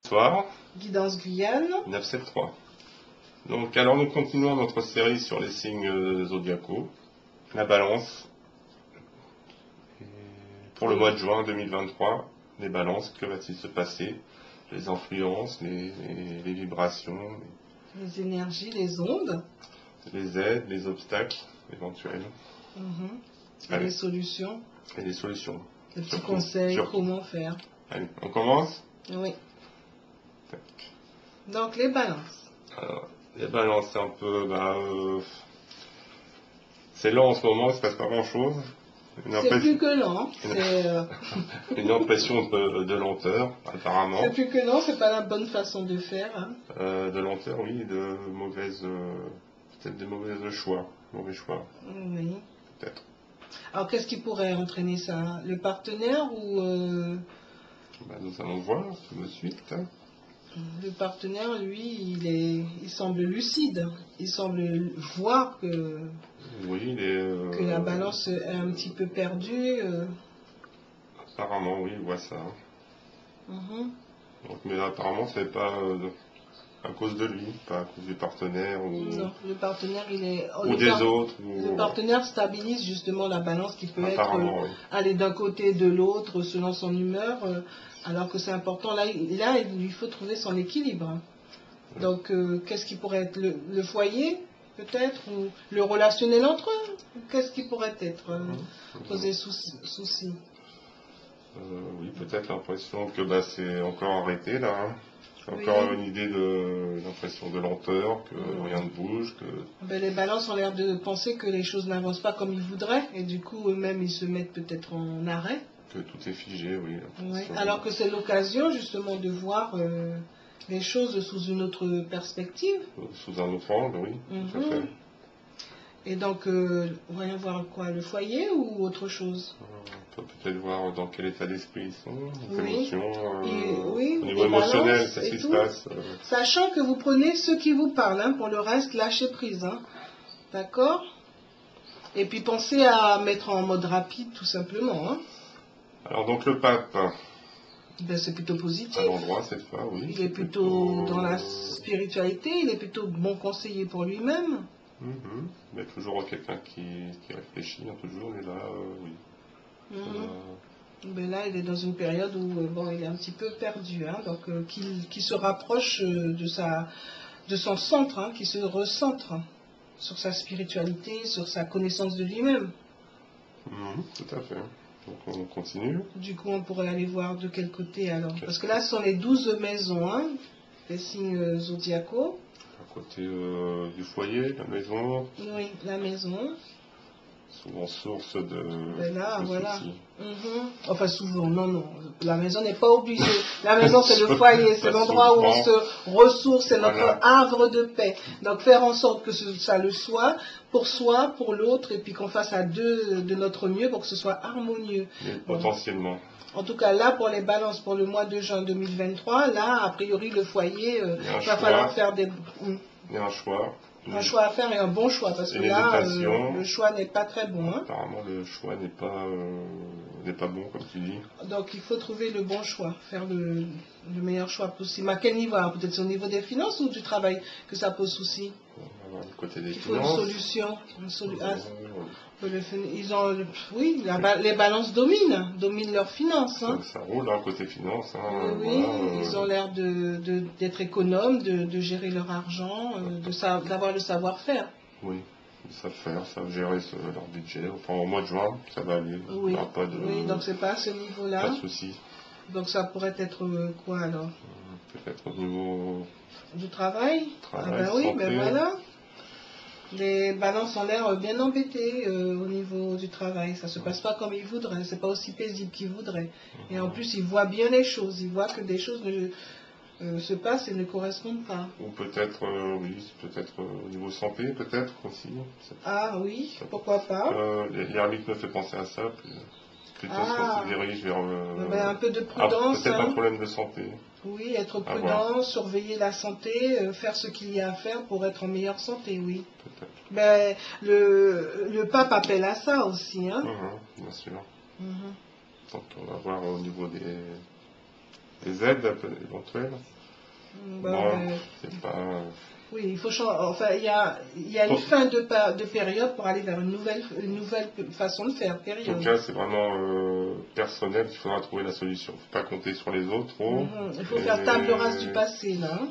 Soir, Guidance Guyane. 973. Donc, alors nous continuons notre série sur les signes zodiacaux. La balance. Pour le mois de juin 2023, les balances, que va-t-il se passer? Les influences, les vibrations, Les énergies, les ondes. les aides, les obstacles éventuels. Et les solutions. Et les solutions. Les petits conseils, comment faire. Allez, on commence? Oui. Donc les balances. Alors, les balances, c'est un peu... c'est lent en ce moment, il ne se passe pas grand-chose. C'est plus que lent. Une impression de lenteur, apparemment. C'est plus que lent, c'est pas la bonne façon de faire. Hein. De lenteur, oui, de mauvaises... peut-être des mauvais choix. Mauvais choix. Oui. Peut-être. Alors qu'est-ce qui pourrait entraîner ça? Le partenaire ou... Nous allons voir tout de suite. Le partenaire, lui, il semble lucide. Il semble voir que, oui, que la balance est un petit peu perdue. Apparemment, oui, il voit ça. Donc, mais apparemment, c'est pas à cause de lui, pas à cause du partenaire. Non, le partenaire, il est... Ou des autres. Le partenaire stabilise justement la balance qui peut oui. aller d'un côté de l'autre selon son humeur, alors que c'est important. Là, il lui faut trouver son équilibre. Oui. Donc, qu'est-ce qui pourrait être le foyer, peut-être, ou le relationnel entre eux? Qu'est-ce qui pourrait être poser souci? Oui, peut-être l'impression que c'est encore arrêté là. Hein. Encore une idée l'impression de lenteur, que rien ne bouge. Les balances ont l'air de penser que les choses n'avancent pas comme ils voudraient, et du coup eux-mêmes ils se mettent peut-être en arrêt. Que tout est figé, oui. Alors que c'est l'occasion justement de voir les choses sous une autre perspective. Sous un autre angle, oui, tout à fait. Et donc, voyons voir quoi, le foyer ou autre chose? On peut peut-être voir dans quel état d'esprit ils sont, au niveau émotionnel, qu'est-ce qui se passe. Sachant que vous prenez ce qui vous parle, hein, pour le reste, lâchez prise. Hein. D'accord? Et puis pensez à mettre en mode rapide, tout simplement. Hein. Alors donc le pape... c'est plutôt positif. À l'endroit cette fois, oui. Il est plutôt dans la spiritualité, il est plutôt bon conseiller pour lui-même. Mais toujours quelqu'un qui réfléchit, toujours, mais là, oui. Mais là, il est dans une période où il est un petit peu perdu, hein, donc qu'il se rapproche de son centre, hein, qu'il se recentre sur sa spiritualité, sur sa connaissance de lui-même. Tout à fait. Donc on continue. Du coup, on pourrait aller voir de quel côté alors. Parce que là, ce sont les 12 maisons, hein, les signes zodiacaux. À côté du foyer, la maison. Oui, la maison. Souvent source de voilà. soucis. Enfin souvent, non. La maison n'est pas obligée. La maison c'est le foyer, c'est l'endroit où on se ressource, c'est notre havre de paix. Donc faire en sorte que ça le soit, pour soi, pour l'autre, et puis qu'on fasse à deux de notre mieux pour que ce soit harmonieux. Mais potentiellement. En tout cas, là, pour les balances, pour le mois de juin 2023, là, a priori, le foyer, il va falloir faire des... Il y a un choix. Un choix à faire et un bon choix, parce que là, le choix n'est pas très bon. Hein. Apparemment, le choix n'est pas bon, comme tu dis. Donc, il faut trouver le bon choix, faire le meilleur choix possible. À quel niveau? Peut-être c'est au niveau des finances ou du travail que ça pose souci? On va voir du côté des finances. Il faut une solution. Ils ont, les balances dominent leurs finances. Hein. Ça roule, côté finances. Hein, oui, ils ont l'air d'être économes, de gérer leur argent, d'avoir le savoir-faire. Oui, ils savent faire, ils savent gérer leur budget. Enfin, au mois de juin, ça va aller. Oui, donc c'est pas à ce niveau-là. Pas de souci. Donc ça pourrait être quoi alors? Peut-être au niveau... Du travail? Oui, santé. Voilà. Les balances ont l'air bien embêtées au niveau du travail. Ça ne se passe pas comme ils voudraient. C'est pas aussi paisible qu'ils voudraient. Et en plus, ils voient bien les choses. Ils voient que des choses se passent et ne correspondent pas. Ou peut-être, au niveau santé, peut-être aussi. Ah oui, pourquoi pas. L'ermite me fait penser à ça. Plutôt qu'on se dirige vers... un peu de prudence. Peut-être un problème de santé. Oui, être prudent, surveiller la santé, faire ce qu'il y a à faire pour être en meilleure santé, oui. Peut-être. Le pape appelle à ça aussi, hein. Bien sûr. Donc on va voir au niveau des aides éventuelles. Ben, Bon, c'est pas... oui, il faut changer. Enfin, il y a une fin de période pour aller vers une nouvelle façon de faire. En Période. tout cas, c'est vraiment personnel qu'il faudra trouver la solution. Il ne faut pas compter sur les autres trop. Il faut faire table rase du passé, là. Hein.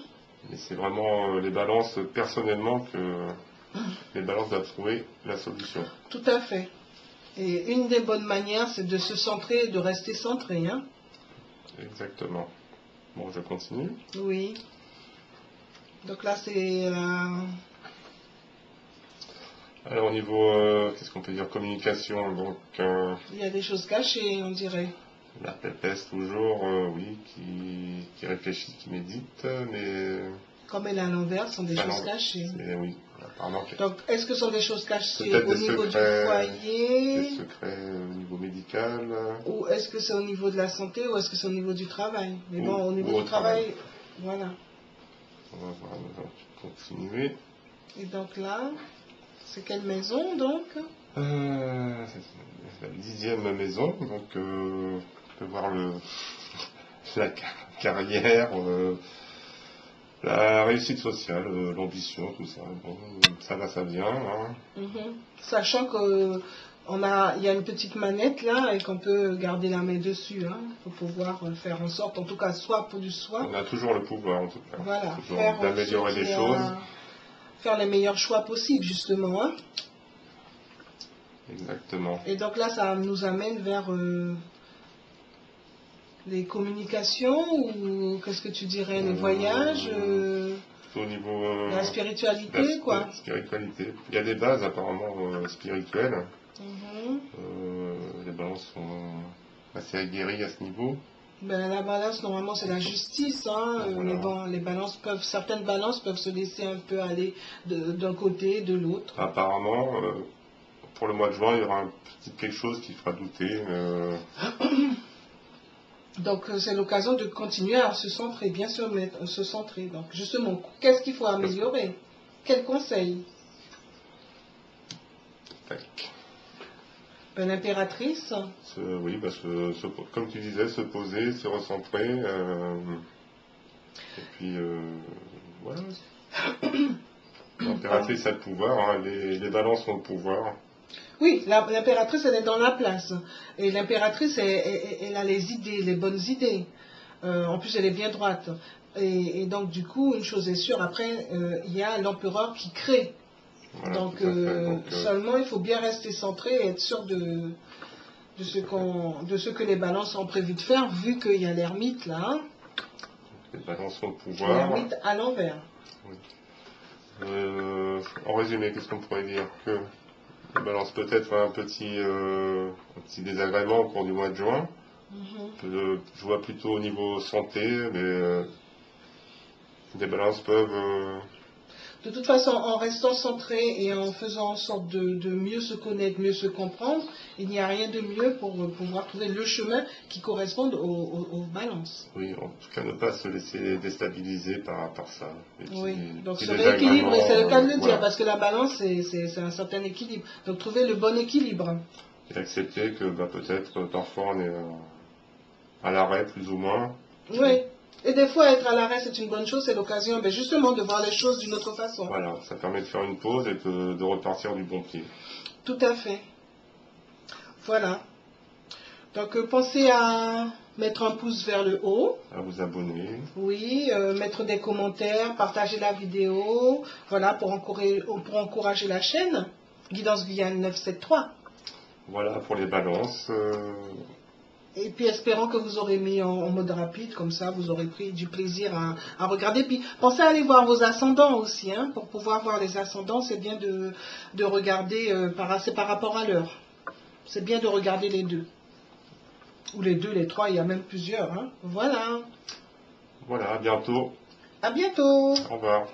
Et c'est vraiment les balances personnellement que les balances doivent trouver la solution. Tout à fait. Et une des bonnes manières, c'est de se centrer et de rester centré. Hein. Exactement. Bon, je continue. Oui. Donc là, c'est... Alors au niveau, qu'est-ce qu'on peut dire, communication, donc il y a des choses cachées, on dirait. la pépesse toujours, oui, qui réfléchit, qui médite, mais... Comme elle est à l'envers, ce sont des choses cachées. Oui, apparemment. Donc, est-ce que ce sont des choses cachées Peut-être au des niveau secrets, du foyer? des secrets au niveau médical. Ou est-ce que c'est au niveau de la santé ou est-ce que c'est au niveau du travail? Mais Ou- bon, au ou niveau au du travail, voilà. On va voir, on va continuer. Et donc là, c'est quelle maison donc? C'est la 10e maison, donc on peut voir la carrière, la réussite sociale, l'ambition, tout ça. Bon, ça va, ça vient. Hein. Sachant que il y a une petite manette là et qu'on peut garder la main dessus, hein, pour pouvoir faire en sorte, en tout cas, soit pour du soin. On a toujours le pouvoir, en tout cas. Voilà, Toujours d'améliorer les choses. Faire les meilleurs choix possibles, justement. Hein. Exactement. Et donc là, ça nous amène vers les communications ou qu'est-ce que tu dirais, les voyages, au niveau la spiritualité, quoi. Spiritualité. Il y a des bases apparemment spirituelles. Les balances sont assez aguerries à ce niveau. Ben, la balance, normalement, c'est la justice, hein, Voilà. mais bon, certaines balances peuvent se laisser un peu aller d'un côté, de l'autre. Apparemment, pour le mois de juin, il y aura un petit quelque chose qui fera douter. Donc, c'est l'occasion de continuer à se centrer, bien sûr, se centrer. Donc, justement, qu'est-ce qu'il faut améliorer? Quels conseils? Tac. Ben, l'impératrice. Oui, bah, comme tu disais, se poser, se recentrer. Et puis, voilà. L'impératrice a le pouvoir, hein, les balances ont le pouvoir. Oui, l'impératrice, elle est dans la place. Et l'impératrice, elle a les idées, les bonnes idées. En plus, elle est bien droite. Et donc, du coup, une chose est sûre, après, il y a l'empereur qui crée. Voilà, donc, seulement, il faut bien rester centré et être sûr de ce que les balances ont prévu de faire, vu qu'il y a l'ermite là. Hein. Les balances ont le pouvoir. L'ermite à l'envers. Oui. En résumé, qu'est-ce qu'on pourrait dire? Que les balances peut-être un petit désagrément au cours du mois de juin. Je vois plutôt au niveau santé, mais les balances peuvent... De toute façon, en restant centré et en faisant en sorte de mieux se connaître, mieux se comprendre, il n'y a rien de mieux pour pouvoir trouver le chemin qui corresponde aux balances. Oui, en tout cas, ne pas se laisser déstabiliser par ça. Oui, donc se rééquilibrer, c'est le cas de le voilà. dire, parce que la balance, c'est un certain équilibre. Donc trouver le bon équilibre. Et accepter que peut-être parfois on est à l'arrêt, plus ou moins. Oui. Et des fois, être à l'arrêt, c'est une bonne chose, c'est l'occasion justement de voir les choses d'une autre façon. Voilà, ça permet de faire une pause et de repartir du bon pied. Tout à fait. Voilà. Donc, pensez à mettre un pouce vers le haut. À vous abonner. Oui, mettre des commentaires, partager la vidéo. Voilà, pour encourager la chaîne. Guidance Guyane 973. Voilà pour les balances. Et puis espérons que vous aurez mis en mode rapide, comme ça vous aurez pris du plaisir à regarder. Puis pensez à aller voir vos ascendants aussi, hein, pour pouvoir voir les ascendants, c'est bien de regarder, c'est par rapport à l'heure. C'est bien de regarder les deux. Ou les deux, les trois, il y a même plusieurs. Hein. Voilà. Voilà, à bientôt. À bientôt. Au revoir.